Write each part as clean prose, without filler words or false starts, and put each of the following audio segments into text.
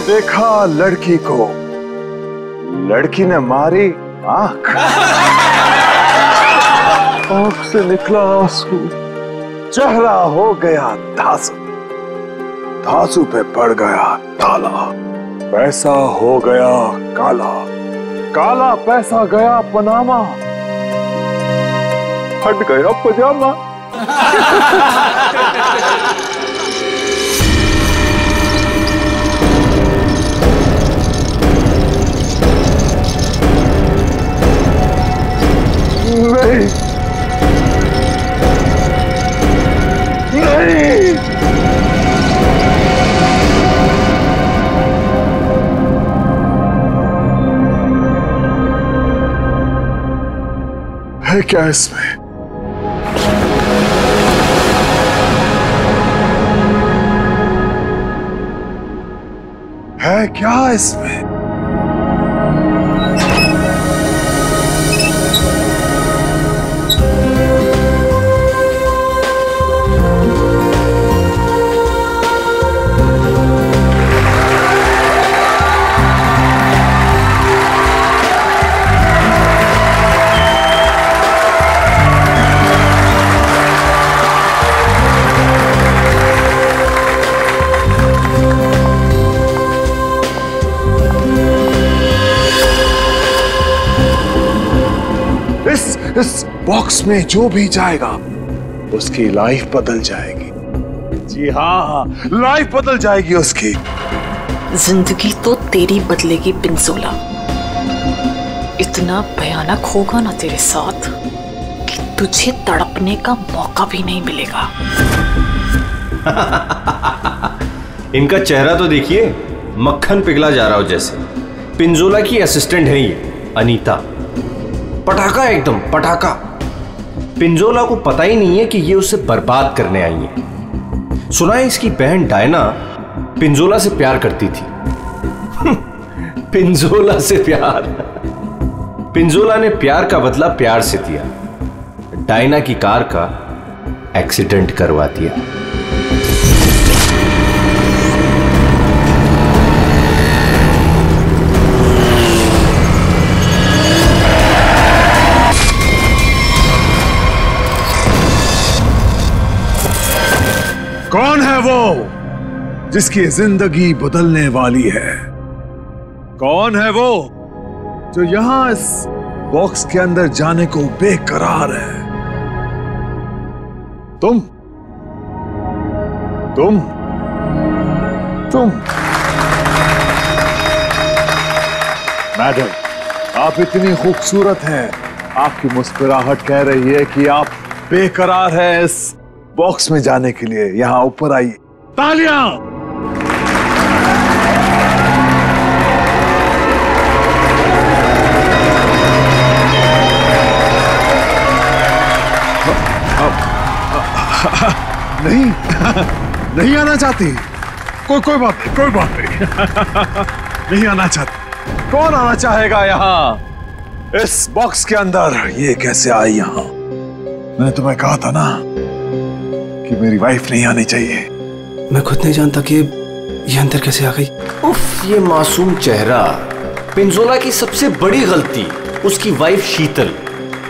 देखा लड़की को, लड़की ने मारी आंख, आंख से निकला आंसू, चेहरा हो गया धांसू, धांसू पे पड़ गया ताला, पैसा हो गया काला, काला पैसा गया पनामा, फट गया पजामा। नहीं, नहीं, है क्या इसमें? है क्या इसमें? इस बॉक्स में जो भी जाएगा उसकी लाइफ बदल जाएगी। जी हाँ, लाइफ बदल जाएगी उसकी। जिंदगी तो तेरी बदलेगी पिंजोला। इतना भयानक होगा ना तेरे साथ कि तुझे तड़पने का मौका भी नहीं मिलेगा। इनका चेहरा तो देखिए, मक्खन पिघला जा रहा हो जैसे। पिंजोला की असिस्टेंट है ये अनीता, पटाखा एकदम पटाखा। पिंजोला को पता ही नहीं है कि ये उसे बर्बाद करने आई है। सुना है इसकी बहन डायना पिंजोला से प्यार करती थी। पिंजोला से प्यार। पिंजोला ने प्यार का बदला प्यार से दिया, डायना की कार का एक्सीडेंट करवा दिया। कौन है वो जिसकी जिंदगी बदलने वाली है? कौन है वो जो यहां इस बॉक्स के अंदर जाने को बेकरार है? तुम तुम तुम मैडम, आप इतनी खूबसूरत हैं, आपकी मुस्कुराहट कह रही है कि आप बेकरार हैं इस बॉक्स में जाने के लिए। यहां ऊपर आइए। तालियां! नहीं, नहीं आना चाहती? कोई बात नहीं, कोई बात नहीं। नहीं आना चाहती? कौन आना चाहेगा यहां इस बॉक्स के अंदर? ये कैसे आई यहां? मैंने तुम्हें कहा था ना कि मेरी वाइफ नहीं आनी चाहिए। मैं खुद नहीं जानता कि ये अंदर कैसे आ गई। उफ, ये मासूम चेहरा। पिंजोला की सबसे बड़ी गलती उसकी वाइफ शीतल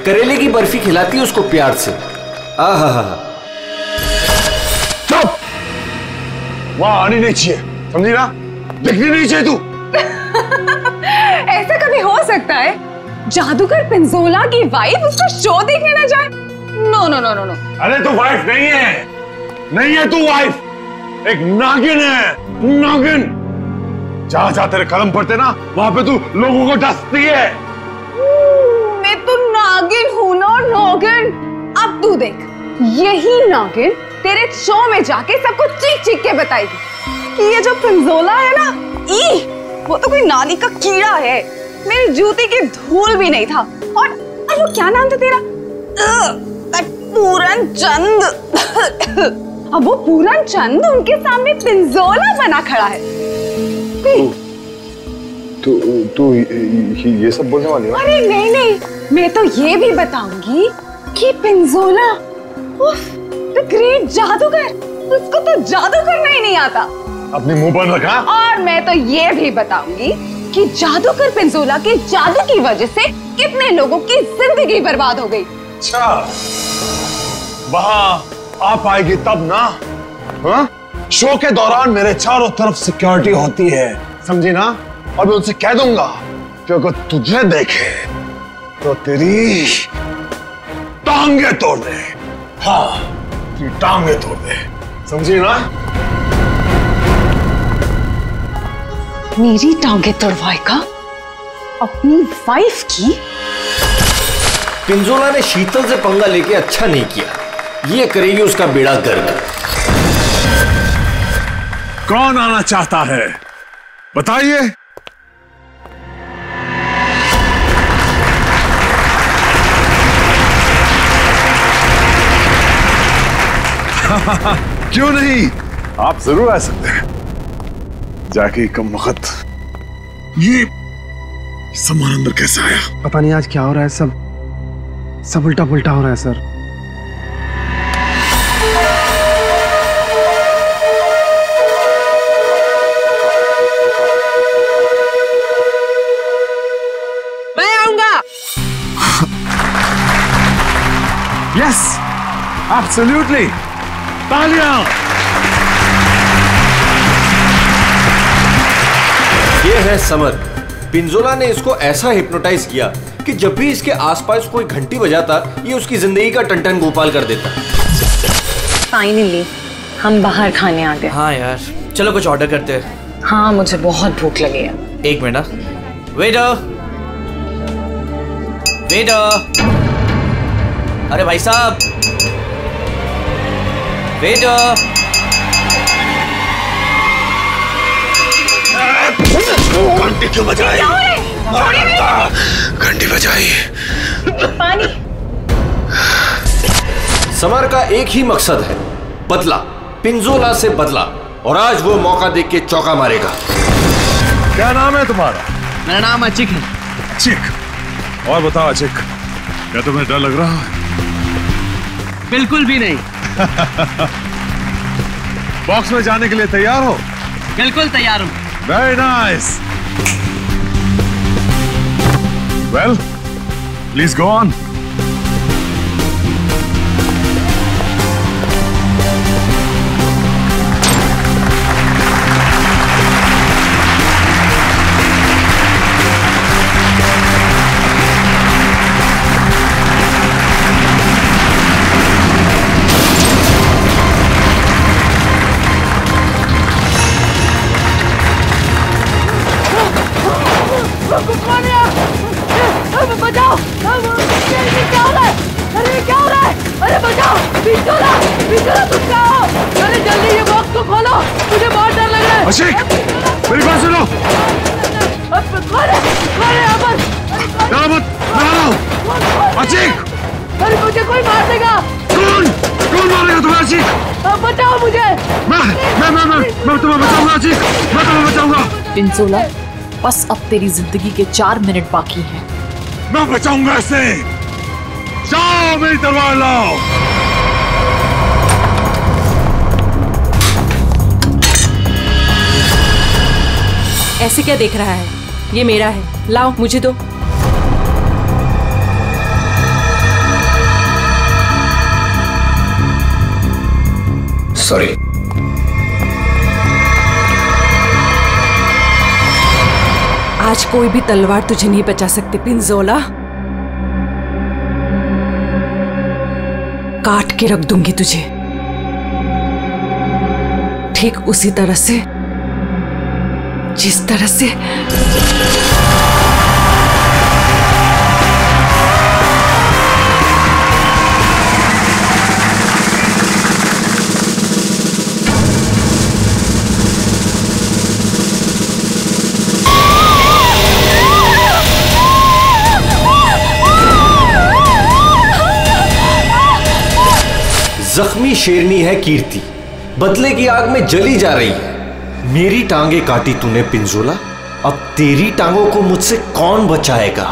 करेले की बर्फी खिलाती है उसको प्यार से। आहा, चुप! वहां आनी नहीं चाहिए, समझी ना? दिखनी नहीं चाहिए तू। ऐसा कभी हो सकता है जादूगर पिंजोला की वाइफ उसका शो देखने ना जाए? No no no no no. अरे तू वाइफ नहीं है, नहीं है तू वाइफ, एक नागिन है, नागिन। जहां जहां तेरे कदम पड़ते ना वहां पे तू लोगों को डसती है। मैं तो नागिन हूं ना, नागिन। अब तू देख, यही नागिन तेरे शो में जाके सबको चीख चीख के बताएगी कि ये जो पिंजोला है ना, वो तो कोई नाली का कीड़ा है, मेरी जूती की धूल भी नहीं था। और वो क्या नाम था तेरा? पूरन चंद। अब वो पूरन चंद उनके सामने पिंजोला बना खड़ा है। तू ये सब बोलने वाली है? अरे नहीं नहीं, मैं तो ये भी बताऊंगी कि पिंजोला द ग्रेट जादूगर, उसको तो जादू करना ही नहीं आता। अपने मुंह पर रखा। और मैं तो ये भी बताऊंगी कि जादूगर पिंजोला के जादू की वजह से कितने लोगों की जिंदगी बर्बाद हो गई। अच्छा, वहां आप आएगी तब ना। हाँ? शो के दौरान मेरे चारों तरफ सिक्योरिटी होती है, समझी ना? और मैं उनसे कह दूंगा कि अगर तुझे देखे तो तेरी टांगे तोड़ दे। हाँ, तेरी टांगे तोड़ दे, समझी ना? मेरी टांगे तोड़वाएगा अपनी वाइफ की? पिंजोला ने शीतल से पंगा लेके अच्छा नहीं किया। ये करेगी उसका बेड़ा गर्क। कौन आना चाहता है बताइए। क्यों नहीं, आप जरूर आ सकते हैं। जाके कम वक्त ये सामान अंदर कैसे आया? पता नहीं आज क्या हो रहा है, सब उल्टा पुल्टा हो रहा है सर। मैं आऊंगा। यस, एब्सोल्युटली, तालियां। ये है समर। पिंजोला ने इसको ऐसा हिप्नोटाइज किया कि जब भी इसके आसपास कोई घंटी बजाता ये उसकी जिंदगी का टन गोपाल कर देता। फाइनली हम बाहर खाने आ गए। हाँ यार, चलो कुछ ऑर्डर करते हैं। हाँ, मुझे बहुत भूख लगी है। एक मिनट। वेटर, वेटर, अरे भाई साहब, वेटर। घंटी क्यों बजाई? घंटी बजाई। पानी। समर का एक ही मकसद है, बदला, पिंजोला से बदला। और आज वो मौका देख के चौका मारेगा। क्या नाम है तुम्हारा? मेरा नाम अचिक है। अचिक? और बताओ अचिक, क्या तुम्हें डर लग रहा है? बिल्कुल भी नहीं। बॉक्स में जाने के लिए तैयार हो? बिल्कुल तैयार हूँ। Very nice. Well, please go on. बचाओ! ये क्या हो रहा है? अरे क्या हो रहा है? अरे बचाओ! पिंजोला! पिंजोला तुम कहाँ हो? अरे जल्दी ये बॉक्स को खोलो! मुझे बहुत डर लग रहा है। अशिक, मेरी बात सुनो। कौन है? कौन है यहाँ पर? डरो मत, मैं आ रहा हूँ। अशिक! अरे मुझे कोई मार देगा। कौन मारेगा तुम्हें अशिक? बचाओ मुझे। मैं तुम्हें बचाऊंगा अशिक, मैं तुम्हें बचाऊंगा। पिंजोला, बस अब तेरी जिंदगी के 4 मिनट बाकी हैं। मैं बचाऊंगा इसे। जाओ मेरी तलवार लाओ। ऐसे क्या देख रहा है? ये मेरा है, लाओ मुझे दो। सॉरी। आज कोई भी तलवार तुझे नहीं बचा सकती पिंजोला। काट के रख दूंगी तुझे, ठीक उसी तरह से जिस तरह से जख्मी शेरनी है कीर्ति, बदले की आग में जली जा रही है। मेरी टांगे काटी तूने पिंजोला, अब तेरी टांगों को मुझसे कौन बचाएगा?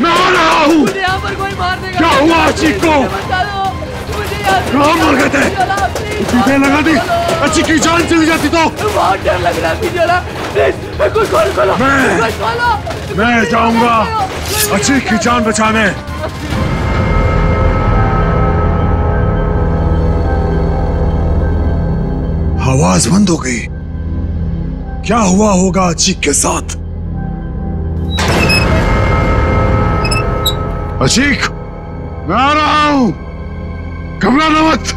मैं आ रहा हूँ। मुझे यहाँ पर कोई मार देगा। क्या हुआ अशिक को? मुझे कहाँ मर गए थे? टीके लगा दी, अच्छी की जान चली जाती तो। बहुत डर लग रहा है पिंजोला, प्लीज कोई खोलो। मैं जाऊंगा अच्छी की जान बचाने। आवाज बंद हो गई। क्या हुआ होगा अचीक के साथ? अचीक, मैं आ रहा हूं, घबराना मत।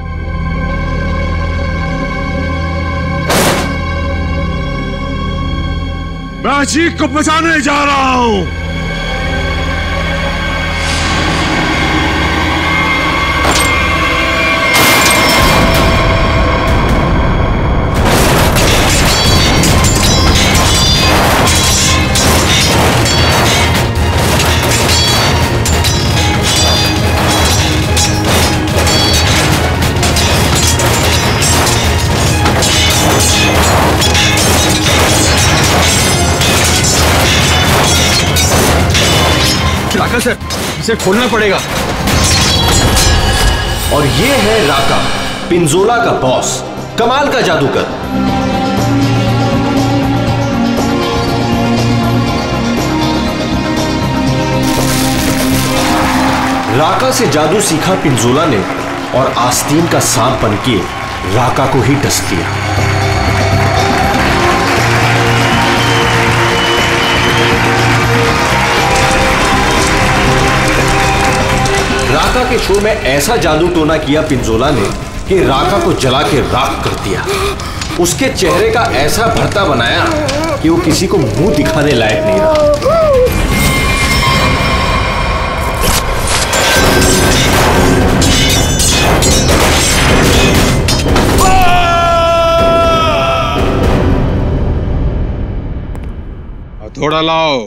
मैं अचीक को बचाने जा रहा हूं। राका सर, इसे खोलना पड़ेगा। और ये है राका, पिंजोला का बॉस, कमाल का जादूगर। राका से जादू सीखा पिंजोला ने और आस्तीन का सांप बनके राका को ही डस लिया। राका के शो में ऐसा जादू टोना किया पिंजोला ने कि राका को जला के राख कर दिया। उसके चेहरे का ऐसा भरता बनाया कि वो किसी को मुंह दिखाने लायक नहीं रहा। हथौड़ा लाओ।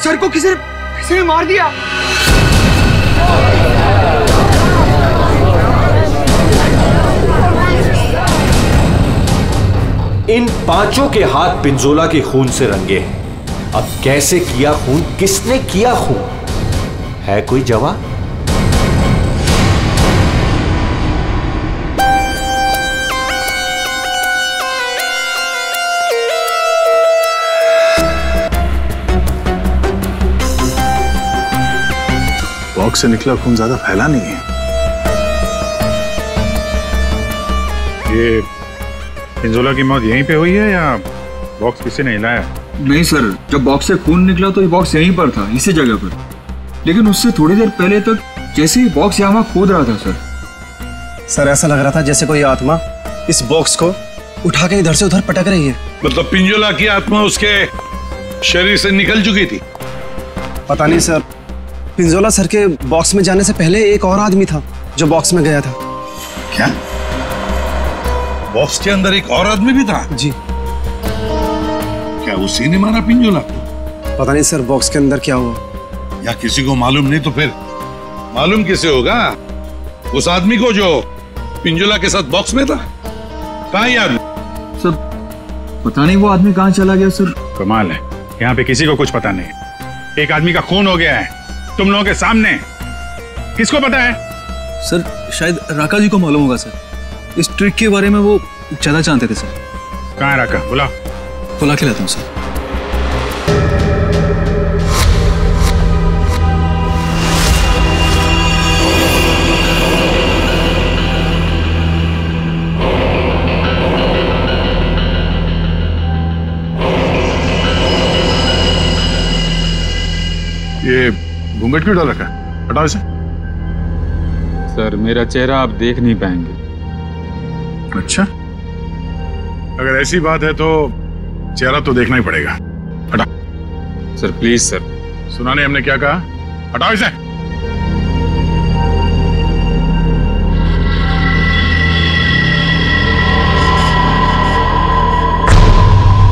सर को किसी ने मार दिया। इन पांचों के हाथ पिंजोला के खून से रंगे हैं। अब कैसे किया खून, किसने किया खून, है कोई जवाब? बॉक्स से निकला खून ज्यादा फैला नहीं है। ये पिंजोला की मौत यहीं पे हुई है या बॉक्स किसी ने हिलाया? नहीं सर, जब बॉक्स से खून निकला तो ये बॉक्स यहीं पर था, इसी जगह पर। लेकिन उससे थोड़ी देर पहले तक जैसे ही बॉक्स यहाँ खोद रहा था सर ऐसा लग रहा था जैसे कोई आत्मा इस बॉक्स को उठा के इधर से उधर पटक रही है। मतलब पिंजोला की आत्मा उसके शरीर से निकल चुकी थी? पता नहीं सर, पिंजोला सर के बॉक्स में जाने से पहले एक और आदमी था जो बॉक्स में गया था। क्या बॉक्स के अंदर एक और आदमी भी था? जी। क्या उसी ने मारा पिंजोला को? पता नहीं सर बॉक्स के अंदर क्या हुआ। या किसी को मालूम नहीं तो फिर मालूम किसे होगा? उस आदमी को जो पिंजोला के साथ बॉक्स में था। कहाँ ये आदमी? सर पता नहीं वो आदमी कहाँ चला गया सर। कमाल है, यहाँ पे किसी को कुछ पता नहीं। एक आदमी का खून हो गया है तुम लोगों के सामने, किसको पता है? सर शायद राका जी को मालूम होगा सर, इस ट्रिक के बारे में वो ज्यादा जानते थे सर। कहाँ है राका? बुला के लाता हूँ सर। ये घूंघट क्यों डाल रखा है? हटाओ इसे। सर मेरा चेहरा आप देख नहीं पाएंगे। अच्छा, अगर ऐसी बात है तो चेहरा तो देखना ही पड़ेगा। हटा। Sir please sir. सुना नहीं हमने क्या कहा? हटाओ इसे।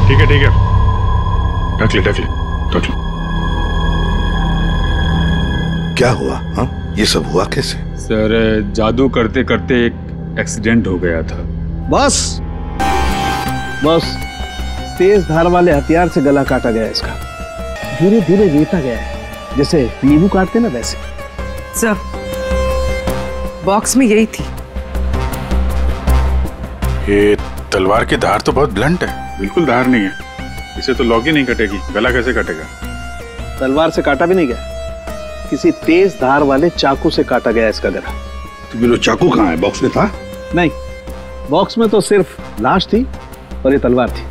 ठीक है ठीक है, ढक ले ढक ले ढक ले। क्या हुआ? हाँ, ये सब हुआ कैसे? सर जादू करते करते एक एक्सीडेंट हो गया था। बस तेज धार वाले हथियार से गला काटा गया इसका। धीरे धीरे रीता गया है, जैसे नींबू काटते ना वैसे। सर बॉक्स में यही थी। ये तलवार की धार तो बहुत ब्लंट है। बिल्कुल धार नहीं है, इसे तो लॉक ही नहीं कटेगी। गला कैसे कटेगा? तलवार से काटा भी नहीं गया, किसी तेज धार वाले चाकू से काटा गया इसका गला। तो फिर वो चाकू कहाँ है? बॉक्स में था? नहीं, बॉक्स में तो सिर्फ लाश थी और ये तलवार थी।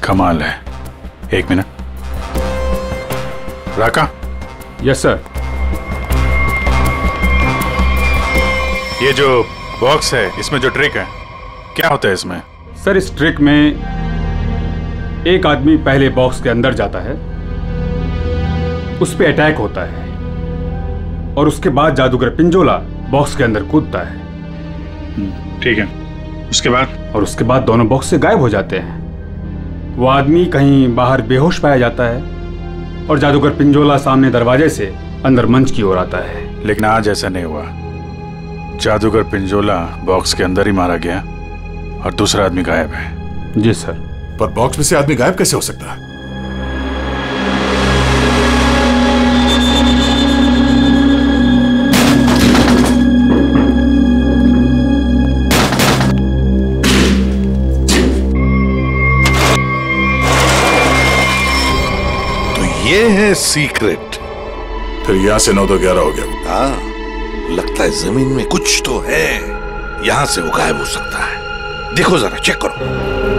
कमाल है। एक मिनट। राका। Yes sir. ये जो बॉक्स है, इसमें जो ट्रिक है, क्या होता है इसमें? सर इस ट्रिक में एक आदमी पहले बॉक्स के अंदर जाता है, उस पे अटैक होता है और उसके बाद जादूगर पिंजोला बॉक्स के अंदर कूदता है। ठीक है, उसके बाद? और उसके बाद दोनों बॉक्स से गायब हो जाते हैं। वो आदमी कहीं बाहर बेहोश पाया जाता है और जादूगर पिंजोला सामने दरवाजे से अंदर मंच की ओर आता है। लेकिन आज ऐसा नहीं हुआ। जादूगर पिंजोला बॉक्स के अंदर ही मारा गया और दूसरा आदमी गायब है। जी सर। पर बॉक्स में से आदमी गायब कैसे हो सकता है? ये है सीक्रेट। फिर यहाँ से 9 तो 11 हो गया। हाँ, लगता है जमीन में कुछ तो है, यहां से वो गायब हो सकता है। देखो जरा, चेक करो।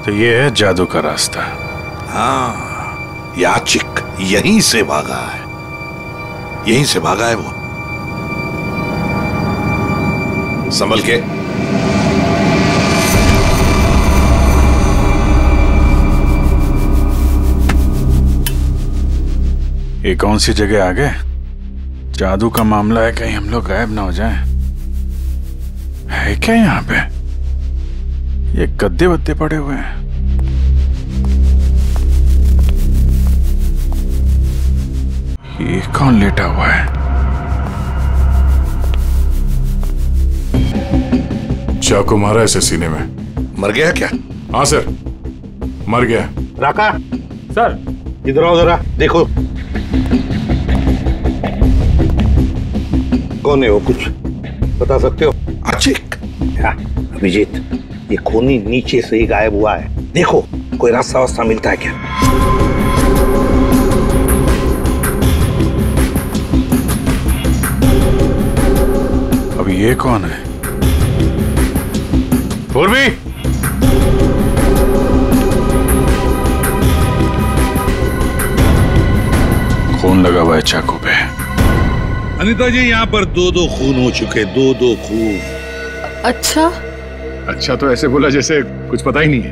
तो ये है जादू का रास्ता। हाँ, याचिक यहीं से भागा है, यहीं से भागा है वो। संभल के। ये कौन सी जगह आ गए? जादू का मामला है, कहीं हम लोग गायब ना हो जाएं। है क्या यहाँ पे? ये गद्दे वद्दे पड़े हुए हैं। ये कौन लेटा हुआ है? चाकू मारा ऐसे सीने में। मर गया क्या? हाँ सर, मर गया। राका। सर इधर आओ जरा, देखो कौन है वो, कुछ बता सकते हो? आचिक। हाँ, अभिजीत, ये खूनी नीचे से ही गायब हुआ है। देखो कोई रास्ता वास्ता मिलता है क्या? अब ये कौन है? पूर्वी। खून लगा हुआ है चाकू पे। अनीता जी, यहाँ पर 2-2 खून हो चुके, 2-2 खून। अच्छा अच्छा तो ऐसे बोला जैसे कुछ पता ही नहीं है।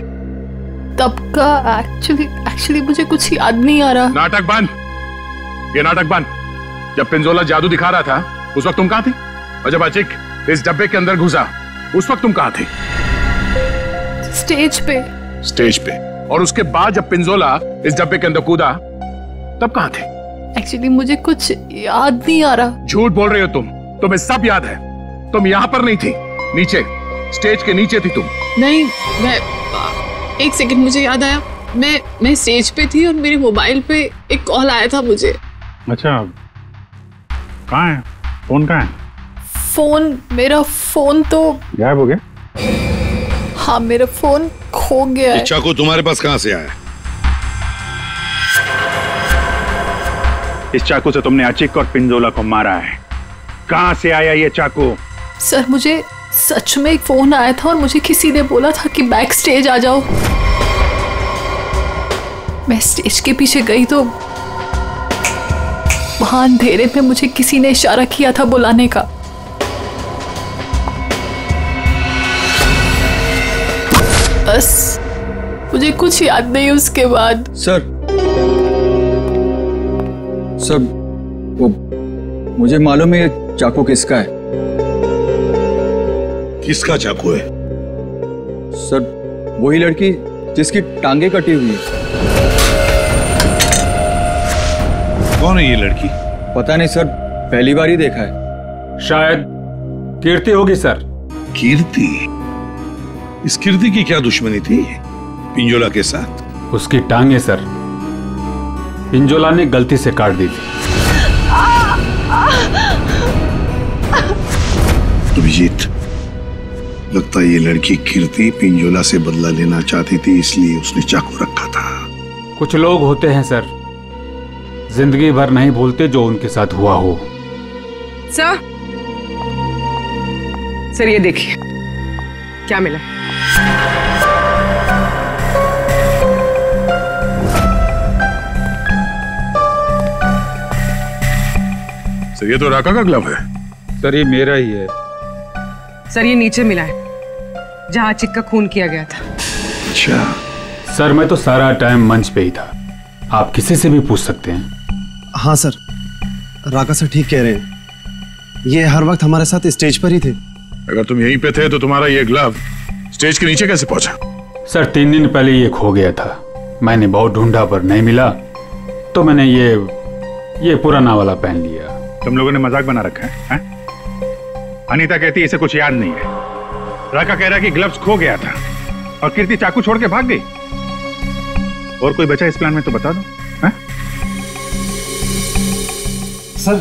तब का एक्चुअली मुझे कुछ याद नहीं आ रहा। नाटक बंद, ये नाटक बंद। जब पिंजोला जादू दिखा रहा था उस वक्त तुम कहाँ थी? और जब अचिक इस डब्बे के अंदर घुसा उस वक्त तुम कहाँ थी? स्टेज पे। स्टेज पे। और उसके बाद जब पिंजोला इस डब्बे के अंदर कूदा तब कहाँ थे? एक्चुअली मुझे कुछ याद नहीं आ रहा। झूठ बोल रहे हो तुम, तुम्हें सब याद है। तुम यहाँ पर नहीं थी, नीचे स्टेज के नीचे थी तुम। नहीं, मैं एक सेकंड, मुझे याद आया। मैं स्टेज पे थी और मेरे मोबाइल पे एक कॉल आया था मुझे। अच्छा, कहाँ है फोन? कहाँ है फोन? मेरा फोन तो गायब हो गया। हाँ, मेरा फोन खो गया है। चाकू तुम्हारे पास कहाँ से आया? इस चाकू से तुमने अचिक और पिंजोला को मारा है। कहाँ से आया ये चाकू? सर, मुझे सच में एक फोन आया था और मुझे किसी ने बोला था कि बैक स्टेज आ जाओ। मैं स्टेज के पीछे गई तो वहां अंधेरे में मुझे किसी ने इशारा किया था बुलाने का। बस मुझे कुछ याद नहीं उसके बाद। सर, सर वो मुझे मालूम है ये चाकू किसका है। किसका चाकू है? सर वही लड़की जिसकी टांगे कटी हुई है। कौन है ये लड़की? पता नहीं सर, पहली बार ही देखा है। शायद कीर्ति होगी सर। कीर्ति? इस कीर्ति की क्या दुश्मनी थी पिंजोला के साथ? उसकी टांगे सर पिंजोला ने गलती से काट दी थी। अभिजीत, लगता है ये लड़की कीर्ति पिंजोला से बदला लेना चाहती थी, इसलिए उसने चाकू रखा था। कुछ लोग होते हैं सर, जिंदगी भर नहीं भूलते जो उनके साथ हुआ हो। सर ये देखिए क्या मिला। सर ये तो राका का ग्लव है। सर ये मेरा ही है। सर ये नीचे मिला है जहां चिक का खून किया गया था। अच्छा सर मैं तो सारा टाइम मंच पे ही था, आप किसी से भी पूछ सकते हैं। हाँ सर, राका सर ठीक कह रहे हैं, ये हर वक्त हमारे साथ स्टेज पर ही थे। अगर तुम यहीं पे थे तो तुम्हारा ये ग्लव स्टेज के नीचे कैसे पहुंचा? सर 3 दिन पहले ये खो गया था, मैंने बहुत ढूंढा पर नहीं मिला, तो मैंने ये पुराना वाला पहन लिया। तुम लोगों ने मजाक बना रखा है? अनीता कहती है इसे कुछ याद नहीं है, राका कह रहा है कि ग्लव्स खो गया था और कीर्ति चाकू छोड़ के भाग गई। और कोई बचा इस प्लान में तो बता दो। सर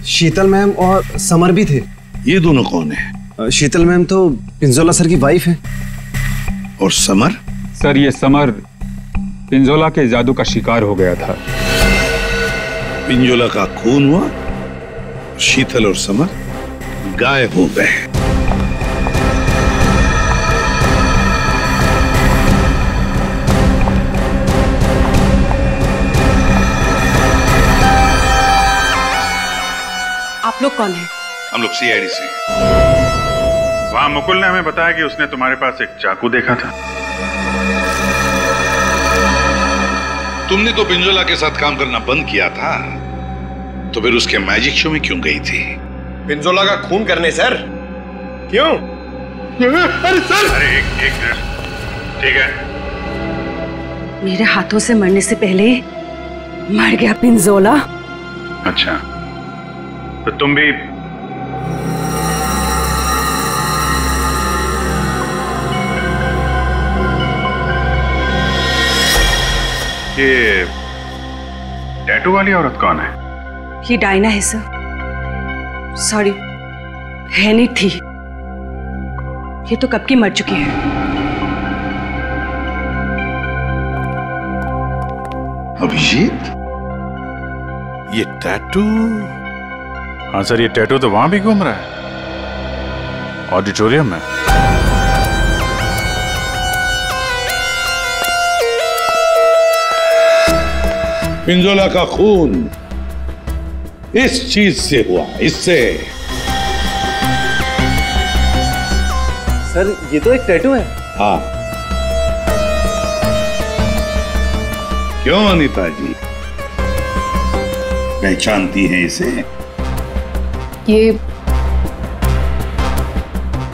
शीतल मैम और समर भी थे। ये दोनों कौन है? शीतल मैम तो पिंजोला सर की वाइफ है। और समर? सर ये समर पिंजोला के जादू का शिकार हो गया था। पिंजोला का खून हुआ, शीतल और समर गायब हो गए। आप लोग कौन हैं? हम लोग सीआईडी से। वहां मुकुल ने हमें बताया कि उसने तुम्हारे पास एक चाकू देखा था। तुमने तो पिंजोला के साथ काम करना बंद किया था, तो फिर उसके मैजिक शो में क्यों गई थी? पिंजोला का खून करने सर। क्यों? अरे सर! अरे एक मिनट, ठीक है। मेरे हाथों से मरने से पहले मर गया पिंजोला। अच्छा तो तुम भी ये टैटू वाली औरत कौन है? ये डायना है सर। सॉरी, है नहीं थी, ये तो कब की मर चुकी है। अभिजीत, ये टैटू? हाँ सर, ये टैटू तो वहां भी घूम रहा है, ऑडिटोरियम में। पिंजोला का खून इस चीज से हुआ, इससे। सर ये तो एक टैटू है। हाँ। क्यों अनीता जी, पहचानती हैं इसे?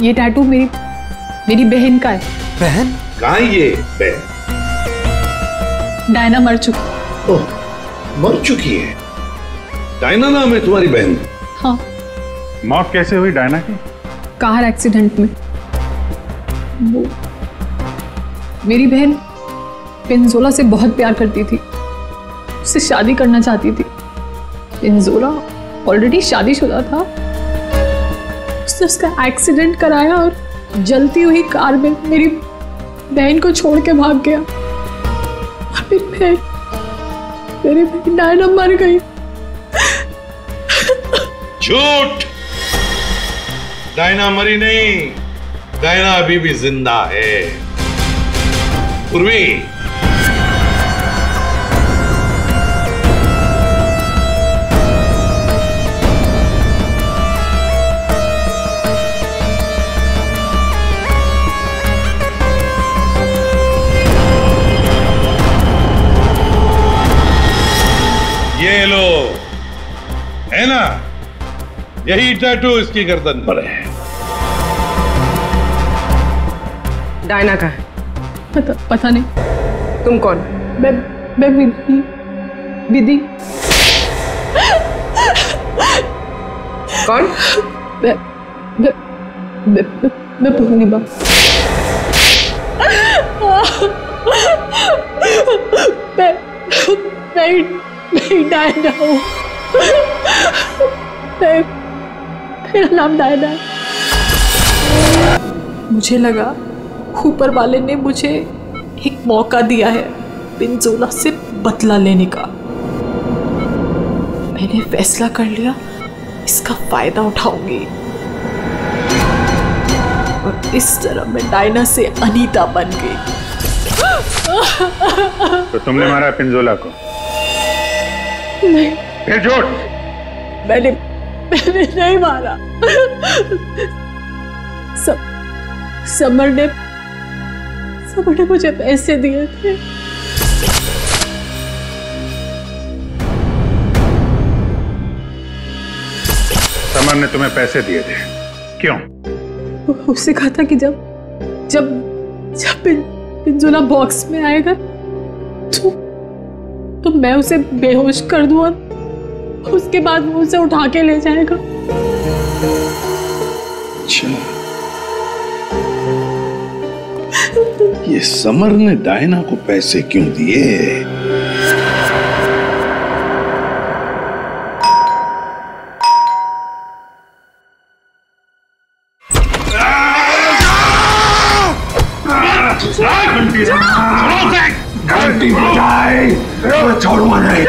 ये टैटू मेरी बहन का है। बहन? कहाँ है ये बहन? डायना मर चुकी। ओह, मर चुकी है? डायना नाम है तुम्हारी बहन? हाँ। मौत कैसे हुई डायना की? कार एक्सीडेंट में। वो मेरी बहन पिंजोला से बहुत प्यार करती थी, उससे शादी करना चाहती थी। पिंजोला ऑलरेडी शादीशुदा था, उसने उसका एक्सीडेंट कराया और जलती हुई कार में मेरी बहन को छोड़ के भाग गया। और फिर मेरी बहन डायना मर गई। झूठ! डायना मरी नहीं, डायना अभी भी जिंदा है। पूर्वी, यही टैटू इसकी गर्दन पर है। डायना का है? पता नहीं। तुम कौन? मैं विधि। कौन? मैं पूर्णिमा। मैं डायना हूँ। मेरा नाम डायना है। मुझे लगा ऊपर वाले ने मुझे एक मौका दिया है पिंजोला से बदला लेने का। मैंने फैसला कर लिया इसका फायदा उठाऊंगी और इस तरह मैं डायना से अनीता बन गई। तो तुमने मारा पिंजोला को? नहीं। फिर झूठ। मैंने नहीं मारा। समर ने मुझे पैसे दिए थे। समर ने तुम्हें पैसे दिए थे? क्यों? उससे कहा था कि जब पिंजोला बॉक्स में आएगा तो मैं उसे बेहोश कर दूं और उसके बाद वो उसे उठा के ले जाएगा। अच्छा, ये समर ने डायना को पैसे क्यों दिए? घंटी बजाए, छोड़ूंगा नहीं।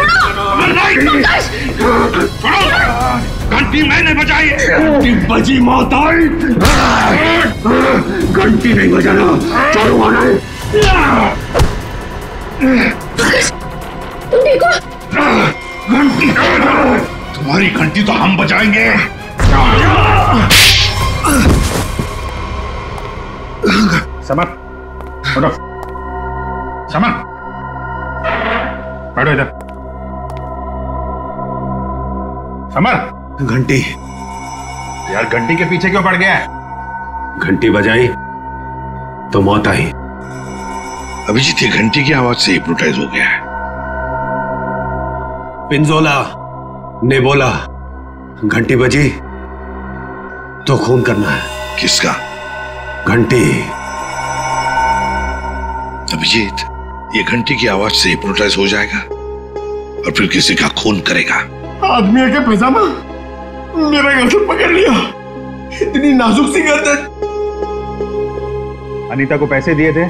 घंटी मैंने बजाई। घंटी बजी, मौत आई। घंटी नहीं बजाना, छोड़ूंगा नहीं। घंटी, तुम्हारी घंटी तो हम बजाएंगे। समर, उठो। समर, बैठो इधर। समर। घंटी। यार घंटी के पीछे क्यों पड़ गया है? घंटी बजाई तो मौत आई। अभिजीत, ये घंटी की आवाज से हिप्नोटाइज हो गया है। पिंजोला ने बोला घंटी बजी तो खून करना है। किसका? घंटी। अभिजीत, ये घंटी की आवाज से हिप्नोटाइज हो जाएगा और फिर किसी का खून करेगा। आदमी के पैजामा मेरा गर्दन पकड़ लिया। इतनी नाजुक सी गर्दन। अनीता को पैसे दिए थे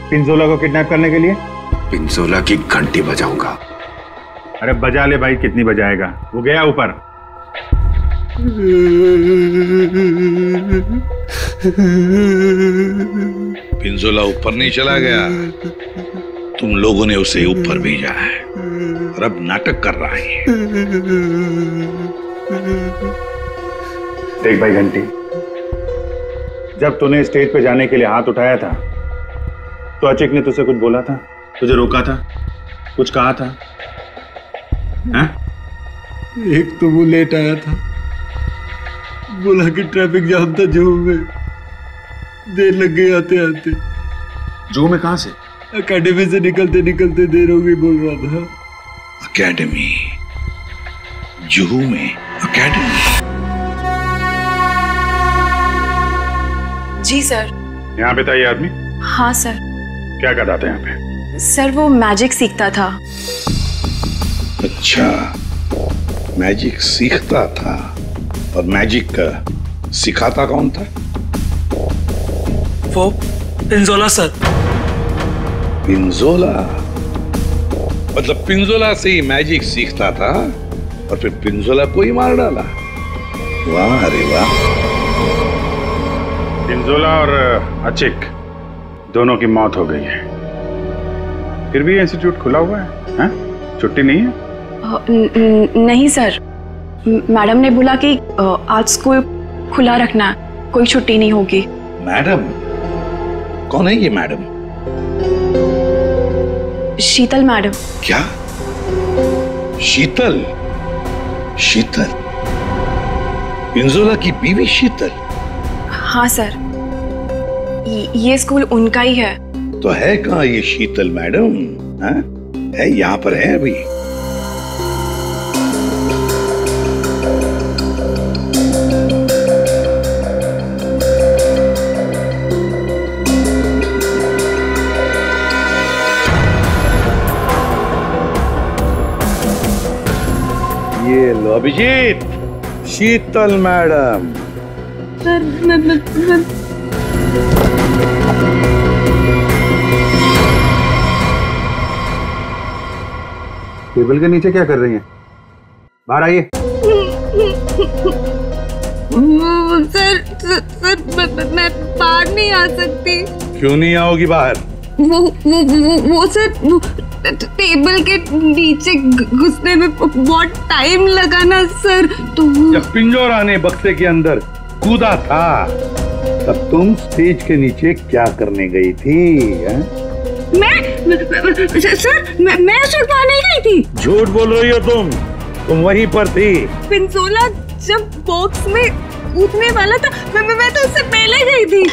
पिंजोला को किडनैप करने के लिए? पिंजोला की घंटी बजाऊंगा। अरे बजा ले भाई, कितनी बजाएगा? वो गया ऊपर। पिंजोला ऊपर नहीं चला गया, तुम लोगों ने उसे ऊपर भेजा है और अब नाटक कर रहा है। देख भाई घंटी, जब तूने स्टेज पे जाने के लिए हाथ उठाया था तो अचिक ने तुझसे कुछ बोला था? तुझे रोका था? कुछ कहा था? हैं? एक तो वो लेट आया था, बोला कि ट्रैफिक जाम था जू में, देर लग गई आते आते। जू में कहां से? अकेडमी से निकलते निकलते देर हो गई बोल रहा था। अकेडमी? जुहू में अकेडमी? जी सर। यहाँ पे था ये आदमी? हाँ सर। क्या कर रहा था यहाँ पे? सर वो मैजिक सीखता था। अच्छा, मैजिक सीखता था। और मैजिक सिखाता कौन था? वो पिंजोला सर। पिंजोला? मतलब पिंजोला से ही मैजिक सीखता था और फिर पिंजोला को ही मार डाला। वाह रे वाह। पिंजोला और अचिक दोनों की मौत हो गई है, फिर भी इंस्टीट्यूट खुला हुआ है, हैं? छुट्टी नहीं है? नहीं सर, मैडम ने बोला कि आज स्कूल खुला रखना है, कोई छुट्टी नहीं होगी। मैडम? कौन है ये मैडम? शीतल मैडम। क्या? शीतल? शीतल? पिंजोला की बीवी शीतल? हाँ सर, ये स्कूल उनका ही है। तो है कहाँ ये शीतल मैडम? है यहाँ पर है अभी? ये लो अभिजीत, शीतल मैडम। सर टेबल के नीचे क्या कर रही हैं? बाहर आइए। सर मैं बाहर नहीं आ सकती। क्यों नहीं आओगी बाहर? वो सर टेबल के नीचे घुसने में बहुत टाइम लगा ना सर, तो जब पिंजोरा ने बक्से के अंदर कूदा था तब तुम स्टेज के नीचे क्या करने गई थी? मैं सुरपा नहीं गई थी। झूठ बोल रही हो तुम वहीं पर थी। पिंजोला जब बॉक्स में कूदने वाला था मैं तो उससे पहले गई थी,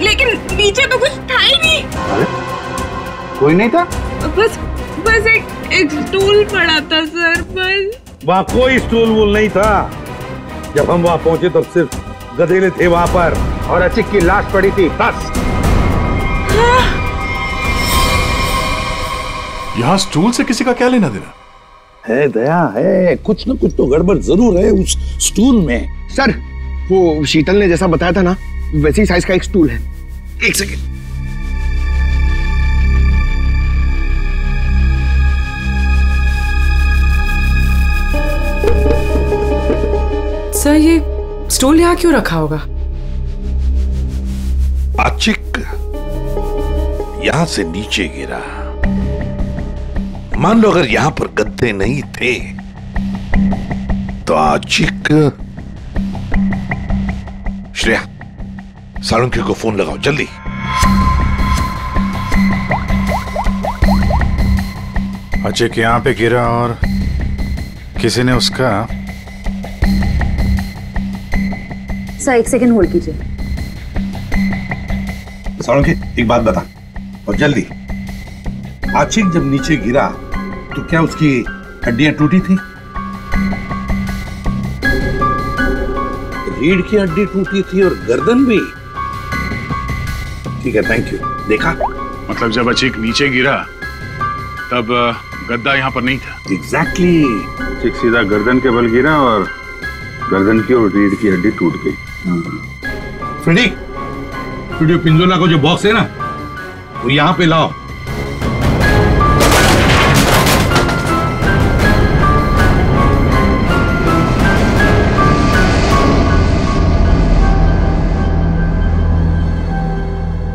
लेकिन नीचे तो कुछ था ही नहीं। कोई नहीं था? बस एक स्टूल पड़ा था सर, बस। वहाँ कोई स्टूल वूल नहीं था। जब हम वहाँ पहुंचे तब सिर्फ गधेले थे वहाँ पर और अचिक की लाश पड़ी थी, बस। यहाँ स्टूल से किसी का क्या लेना देना? है दया, है कुछ न कुछ तो गड़बड़ जरूर है उस स्टूल में। सर वो शीतल ने जैसा बताया था ना, वैसी साइज का एक स्टूल है। एक सेकेंड। सर ये स्टूल यहाँ क्यों रखा होगा? आचिक यहां से नीचे गिरा। मान लो अगर यहां पर गद्दे नहीं थे तो आचिक। श्रेया, सालुंखे को फोन लगाओ जल्दी। अचिक यहाँ पे गिरा और किसी ने उसका। सर 1 सेकंड होल्ड कीजिए। सालुंखे एक बात बता और जल्दी। आचिक जब नीचे गिरा तो क्या उसकी हड्डियां टूटी थी? रीढ़ की हड्डी टूटी थी और गर्दन भी। ठीक है, थैंक यू। देखा? मतलब जब अचिक नीचे गिरा तब गद्दा यहाँ पर नहीं था। एग्जैक्टली। अचिक सीधा गर्दन के बल गिरा और गर्दन की और रीढ़ की हड्डी टूट गई। फ्रेडी, पिंजोला को जो बॉक्स है ना वो यहाँ पे लाओ।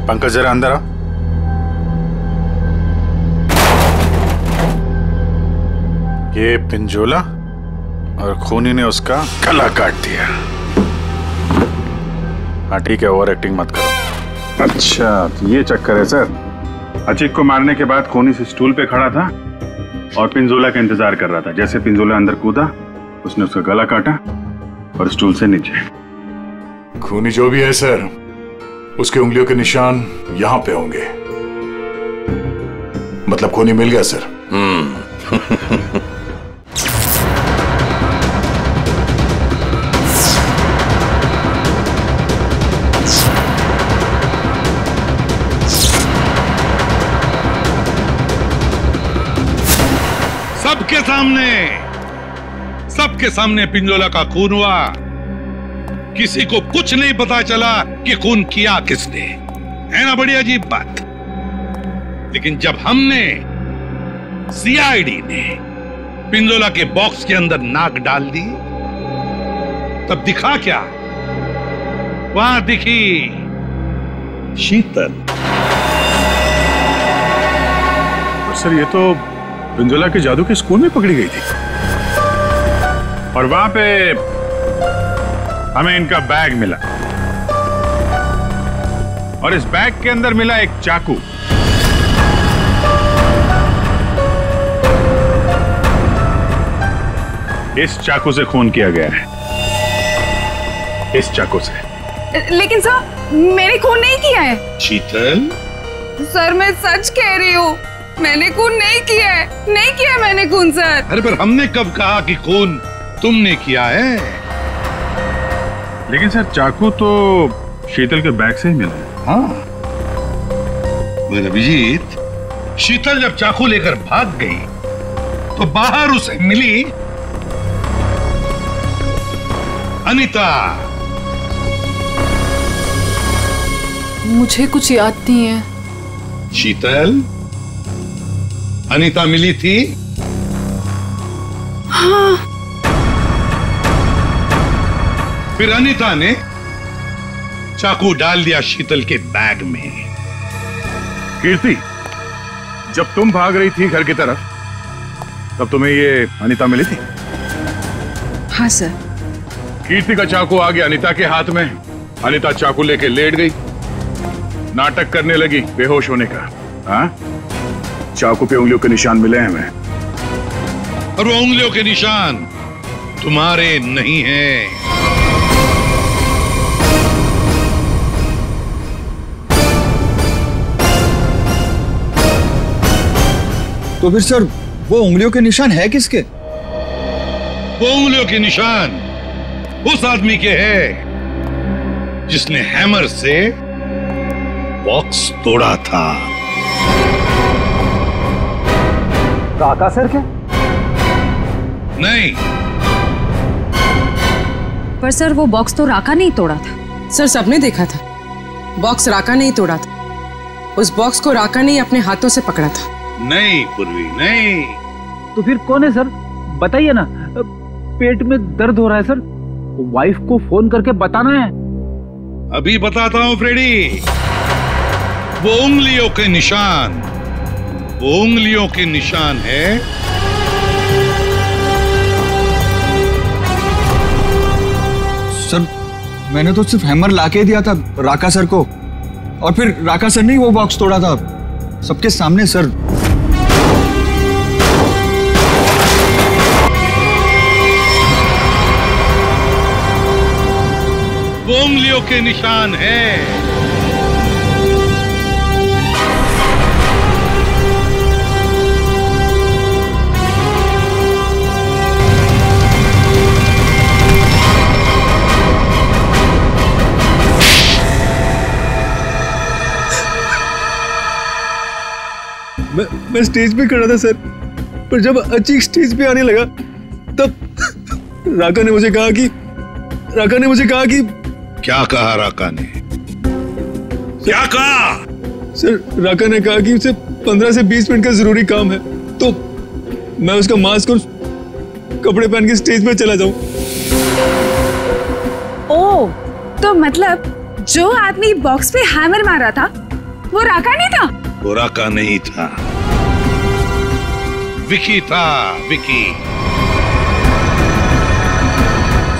पंकज जरा अंदर आ। ये पिंजोला और खूनी ने उसका गला काट दिया। हाँ ठीक है, ओवर एक्टिंग मत करो। अच्छा तो ये चक्कर है सर। अचिक को मारने के बाद खूनी से स्टूल पे खड़ा था और पिंजोला का इंतजार कर रहा था। जैसे पिंजोला अंदर कूदा उसने उसका गला काटा और स्टूल से नीचे। खूनी जो भी है सर, उसके उंगलियों के निशान यहां पे होंगे। मतलब खूनी मिल गया सर। सबके सामने पिंजोला का खून हुआ। किसी को कुछ नहीं पता चला कि खून किया किसने। है ना बड़ी अजीब बात। लेकिन जब हमने सीआईडी ने पिंजोला के बॉक्स के अंदर नाक डाल दी तब दिखा क्या? वहां दिखी शीतल। सर ये तो पिंजोला के जादू के स्कूल में पकड़ी गई थी और वहां पे हमें इनका बैग मिला और इस बैग के अंदर मिला एक चाकू। इस चाकू से खून किया गया है, इस चाकू से। लेकिन सर मैंने खून नहीं किया है। शीतल, सर मैं सच कह रही हूँ, मैंने खून नहीं किया है, नहीं किया मैंने खून सर। अरे पर हमने कब कहा कि खून तुमने किया है? लेकिन सर चाकू तो शीतल के बैग से ही मिला है। हाँ मगर अभिजीत, शीतल जब चाकू लेकर भाग गई तो बाहर उसे मिली अनीता। मुझे कुछ याद नहीं है। शीतल, अनीता मिली थी? हाँ। फिर अनीता ने चाकू डाल दिया शीतल के बैग में। कीर्ति, जब तुम भाग रही थी घर की तरफ, तब तुम्हें ये अनीता मिली थी? हाँ सर। कीर्ति का चाकू आ गया अनीता के हाथ में। अनीता चाकू लेके लेट गई, नाटक करने लगी बेहोश होने का। हाँ, चाकू पे उंगलियों के निशान मिले हैं हमें। और वो उंगलियों के निशान तुम्हारे नहीं हैं। तो फिर सर वो उंगलियों के निशान है किसके? वो उंगलियों के निशान उस आदमी के हैं जिसने हैमर से बॉक्स तोड़ा था। राका सर क्या? नहीं। पर सर वो बॉक्स तो राका नहीं तोड़ा था। सर सबने देखा था, बॉक्स राका नहीं तोड़ा था। उस बॉक्स को राका ने अपने हाथों से पकड़ा था। नहीं पूर्वी, नहीं। तो फिर कौन है सर? बताइए ना। पेट में दर्द हो रहा है सर, वाइफ को फोन करके बताना है। अभी बताता हूं फ्रेडी। वो उंगलियों के निशान, वो उंगलियों के निशान है सर। मैंने तो सिर्फ हैमर लाके दिया था राका सर को, और फिर राका सर ने ही वो बॉक्स तोड़ा था सबके सामने सर। वो उंगलियों के निशान है। मैं स्टेज पे खड़ा था सर, पर जब अचीक स्टेज पे आने लगा तब राका ने मुझे कहा कि क्या कहा राका ने? क्या कहा? सर राका ने कहा कि उसे 15 से 20 मिनट का जरूरी काम है, तो मैं उसका मास्क और कपड़े पहन के स्टेज पे चला जाऊं। ओ, तो मतलब जो आदमी बॉक्स पे हैमर मारा था वो राका नहीं था? वो राका नहीं था, विकी था, विकी।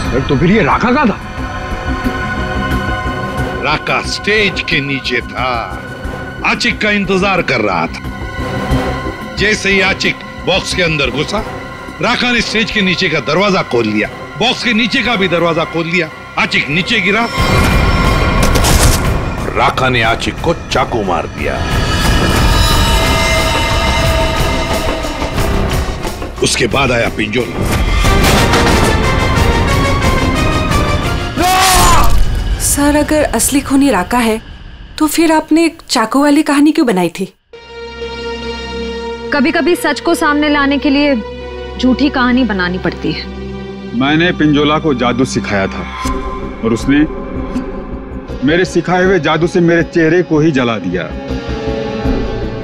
सर तो फिर ये राका का था? राका स्टेज के नीचे था, आचिक का इंतजार कर रहा था। जैसे ही आचिक बॉक्स के अंदर घुसा, राका ने स्टेज के नीचे का दरवाजा खोल लिया, बॉक्स के नीचे का भी दरवाजा खोल लिया। आचिक नीचे गिरा, राका ने आचिक को चाकू मार दिया। उसके बाद आया पिंजोला। सर अगर असली खूनी राका है तो फिर आपने चाकू वाली कहानी क्यों बनाई थी? कभी कभी सच को सामने लाने के लिए झूठी कहानी बनानी पड़ती है। मैंने पिंजोला को जादू सिखाया था और उसने मेरे सिखाए हुए जादू से मेरे चेहरे को ही जला दिया।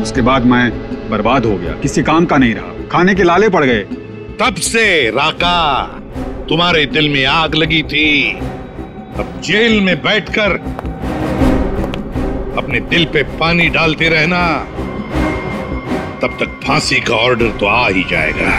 उसके बाद मैं बर्बाद हो गया, किसी काम का नहीं रहा, खाने के लाले पड़ गए। तब से राका तुम्हारे दिल में आग लगी थी। अब जेल में बैठकर अपने दिल पे पानी डालते रहना, तब तक फांसी का ऑर्डर तो आ ही जाएगा।